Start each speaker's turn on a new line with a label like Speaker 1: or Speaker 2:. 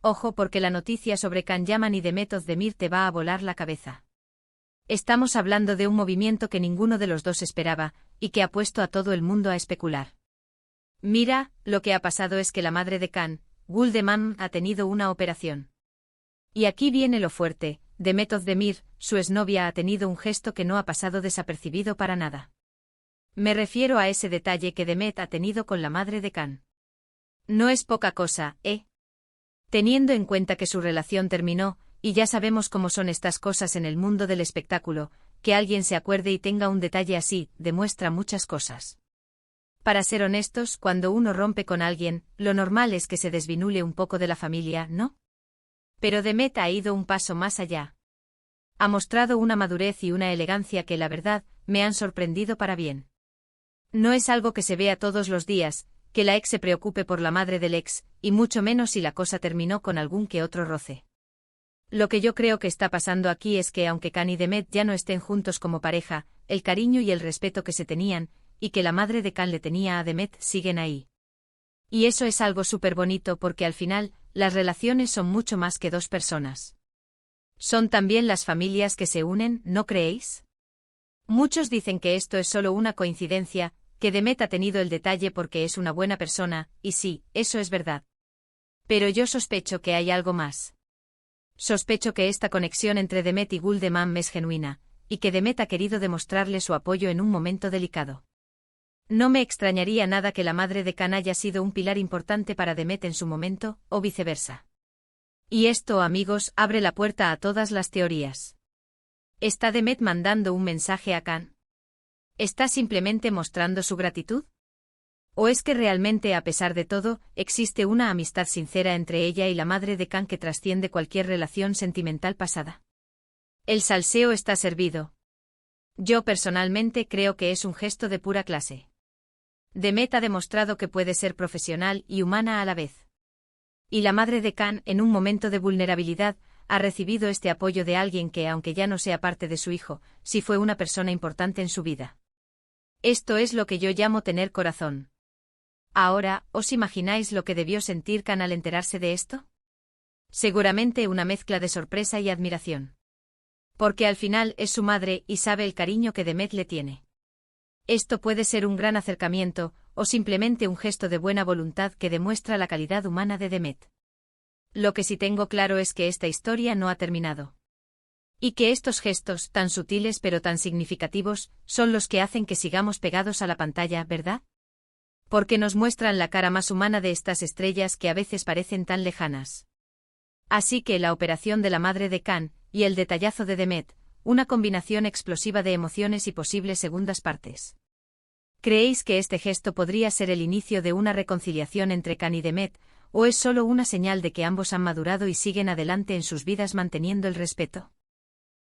Speaker 1: Ojo porque la noticia sobre Can Yaman y Demet Özdemir te va a volar la cabeza. Estamos hablando de un movimiento que ninguno de los dos esperaba, y que ha puesto a todo el mundo a especular. Mira, lo que ha pasado es que la madre de Can, Gul Deman, ha tenido una operación. Y aquí viene lo fuerte, Demet Özdemir, su exnovia, ha tenido un gesto que no ha pasado desapercibido para nada. Me refiero a ese detalle que Demet ha tenido con la madre de Can. No es poca cosa, ¿eh? Teniendo en cuenta que su relación terminó, y ya sabemos cómo son estas cosas en el mundo del espectáculo, que alguien se acuerde y tenga un detalle así, demuestra muchas cosas. Para ser honestos, cuando uno rompe con alguien, lo normal es que se desvinule un poco de la familia, ¿no? Pero Demet ha ido un paso más allá. Ha mostrado una madurez y una elegancia que, la verdad, me han sorprendido para bien. No es algo que se vea todos los días, que la ex se preocupe por la madre del ex, y mucho menos si la cosa terminó con algún que otro roce. Lo que yo creo que está pasando aquí es que aunque Can y Demet ya no estén juntos como pareja, el cariño y el respeto que se tenían, y que la madre de Can le tenía a Demet, siguen ahí. Y eso es algo súper bonito porque al final, las relaciones son mucho más que dos personas. Son también las familias que se unen, ¿no creéis? Muchos dicen que esto es solo una coincidencia, que Demet ha tenido el detalle porque es una buena persona, y sí, eso es verdad. Pero yo sospecho que hay algo más. Sospecho que esta conexión entre Demet y Gul Deman es genuina, y que Demet ha querido demostrarle su apoyo en un momento delicado. No me extrañaría nada que la madre de Can haya sido un pilar importante para Demet en su momento, o viceversa. Y esto, amigos, abre la puerta a todas las teorías. ¿Está Demet mandando un mensaje a Can? ¿Está simplemente mostrando su gratitud? ¿O es que realmente, a pesar de todo, existe una amistad sincera entre ella y la madre de Can que trasciende cualquier relación sentimental pasada? El salseo está servido. Yo personalmente creo que es un gesto de pura clase. Demet ha demostrado que puede ser profesional y humana a la vez. Y la madre de Can, en un momento de vulnerabilidad, ha recibido este apoyo de alguien que, aunque ya no sea parte de su hijo, sí fue una persona importante en su vida. Esto es lo que yo llamo tener corazón. Ahora, ¿os imagináis lo que debió sentir Can al enterarse de esto? Seguramente una mezcla de sorpresa y admiración. Porque al final es su madre y sabe el cariño que Demet le tiene. Esto puede ser un gran acercamiento, o simplemente un gesto de buena voluntad que demuestra la calidad humana de Demet. Lo que sí tengo claro es que esta historia no ha terminado. Y que estos gestos, tan sutiles pero tan significativos, son los que hacen que sigamos pegados a la pantalla, ¿verdad? Porque nos muestran la cara más humana de estas estrellas que a veces parecen tan lejanas. Así que la operación de la madre de Can, y el detallazo de Demet, una combinación explosiva de emociones y posibles segundas partes. ¿Creéis que este gesto podría ser el inicio de una reconciliación entre Can y Demet, o es solo una señal de que ambos han madurado y siguen adelante en sus vidas manteniendo el respeto?